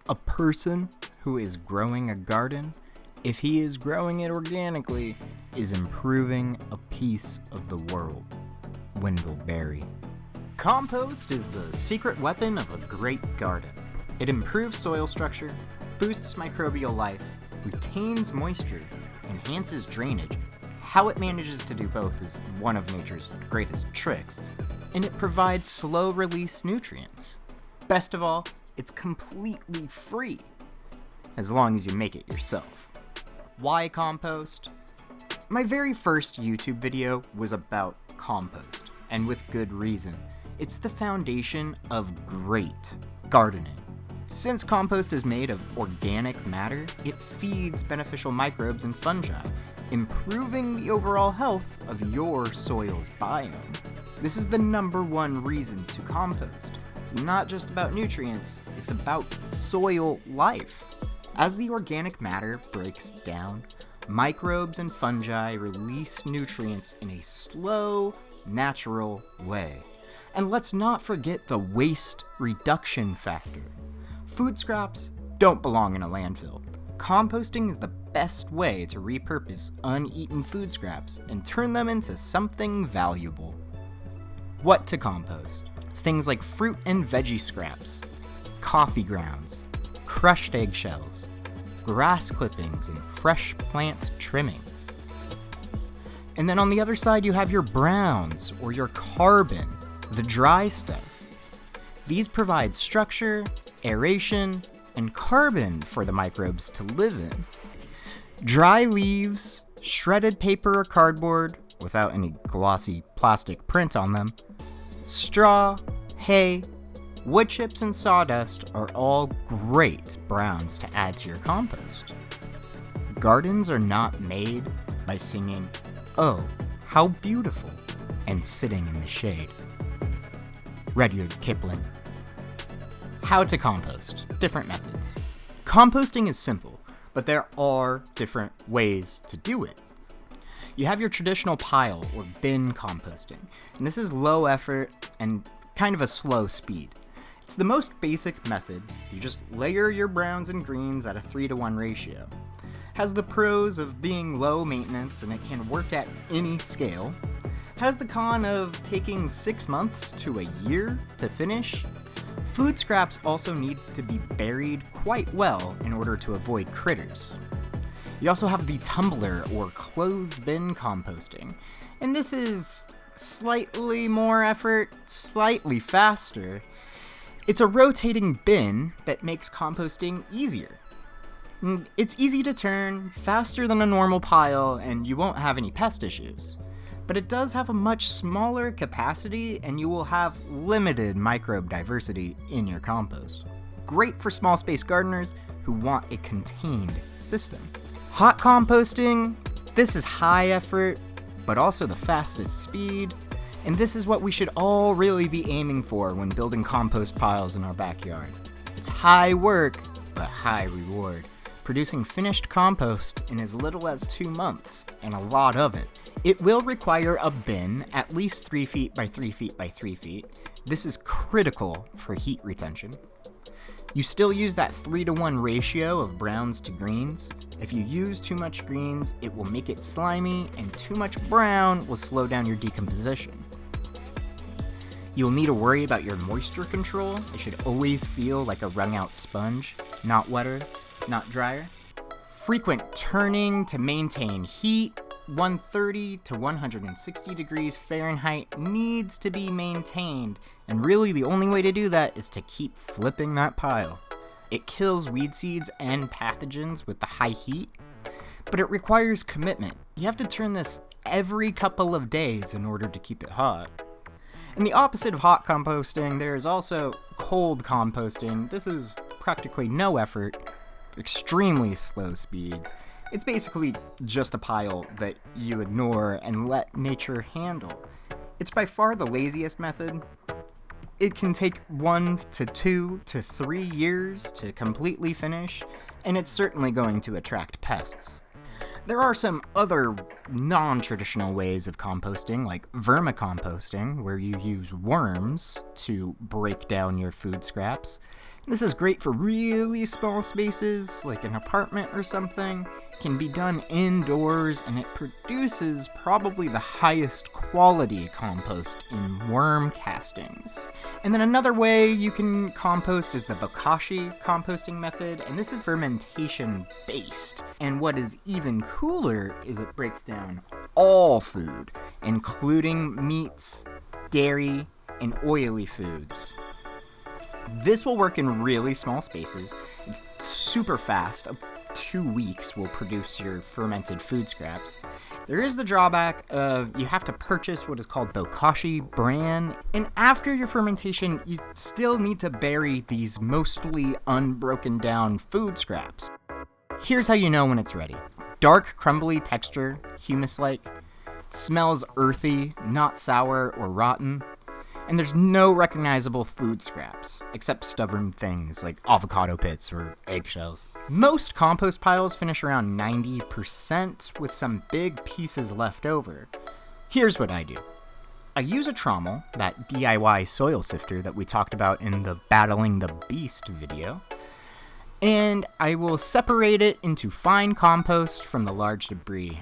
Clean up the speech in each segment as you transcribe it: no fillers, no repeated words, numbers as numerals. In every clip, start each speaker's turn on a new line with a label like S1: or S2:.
S1: A person who is growing a garden, if he is growing it organically, is improving a piece of the world. Wendell Berry. Compost is the secret weapon of a great garden. It improves soil structure, boosts microbial life, retains moisture, enhances drainage. How it manages to do both is one of nature's greatest tricks, and it provides slow-release nutrients. Best of all, it's completely free, as long as you make it yourself. Why compost? My very first YouTube video was about compost, and with good reason. It's the foundation of great gardening. Since compost is made of organic matter, it feeds beneficial microbes and fungi, improving the overall health of your soil's biome. This is the number one reason to compost. It's not just about nutrients, it's about soil life. As the organic matter breaks down, microbes and fungi release nutrients in a slow, natural way. And let's not forget the waste reduction factor. Food scraps don't belong in a landfill. Composting is the best way to repurpose uneaten food scraps and turn them into something valuable. What to compost? Things like fruit and veggie scraps, coffee grounds, crushed eggshells, grass clippings, and fresh plant trimmings. And then on the other side you have your browns or your carbon, the dry stuff. These provide structure, aeration, and carbon for the microbes to live in. Dry leaves, shredded paper or cardboard without any glossy plastic print on them, straw, hay, wood chips, and sawdust are all great browns to add to your compost. Gardens are not made by singing, "Oh, how beautiful," and sitting in the shade. Rudyard Kipling. How to compost. Different methods. Composting is simple, but there are different ways to do it. You have your traditional pile or bin composting, and this is low effort and kind of a slow speed. It's the most basic method. You just layer your browns and greens at a 3-to-1 ratio. Has the pros of being low maintenance and it can work at any scale. Has the con of taking 6 months to a year to finish. Food scraps also need to be buried quite well in order to avoid critters. You also have the tumbler or closed bin composting, and this is slightly more effort, slightly faster. It's a rotating bin that makes composting easier. It's easy to turn, faster than a normal pile, and you won't have any pest issues. But it does have a much smaller capacity, and you will have limited microbe diversity in your compost. Great for small space gardeners who want a contained system. Hot composting, this is high effort, but also the fastest speed, and this is what we should all really be aiming for when building compost piles in our backyard. It's high work, but high reward, producing finished compost in as little as 2 months, and a lot of it. It will require a bin at least 3 feet by 3 feet by 3 feet. This is critical for heat retention. You still use that 3-to-1 ratio of browns to greens. If you use too much greens, it will make it slimy, and too much brown will slow down your decomposition. You'll need to worry about your moisture control. It should always feel like a wrung-out sponge, not wetter, not drier. Frequent turning to maintain heat. 130 to 160 degrees Fahrenheit needs to be maintained, and really the only way to do that is to keep flipping that pile. It kills weed seeds and pathogens with the high heat, but it requires commitment. You have to turn this every couple of days in order to keep it hot. And the opposite of hot composting, there is also cold composting. This is practically no effort, extremely slow speeds. It's basically just a pile that you ignore and let nature handle. It's by far the laziest method. It can take 1 to 2 to 3 years to completely finish, and it's certainly going to attract pests. There are some other non-traditional ways of composting, like vermicomposting, where you use worms to break down your food scraps. This is great for really small spaces, like an apartment or something. It can be done indoors, and it produces probably the highest quality compost in worm castings. And then another way you can compost is the Bokashi Composting method, and this is fermentation based. And what is even cooler is it breaks down all food, including meats, dairy, and oily foods. This will work in really small spaces. It's super fast. 2 weeks will produce your fermented food scraps. There is the drawback of you have to purchase what is called Bokashi bran, and after your fermentation, you still need to bury these mostly unbroken down food scraps. Here's how you know when it's ready. Dark, crumbly texture, humus-like. It smells earthy, not sour or rotten. And there's no recognizable food scraps, except stubborn things like avocado pits or eggshells. Most compost piles finish around 90% with some big pieces left over. Here's what I do. I use a trommel, that DIY soil sifter that we talked about in the Battling the Beast video, and I will separate it into fine compost from the large debris.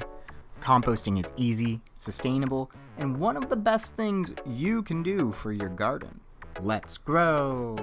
S1: Composting is easy, sustainable, and one of the best things you can do for your garden. Let's grow!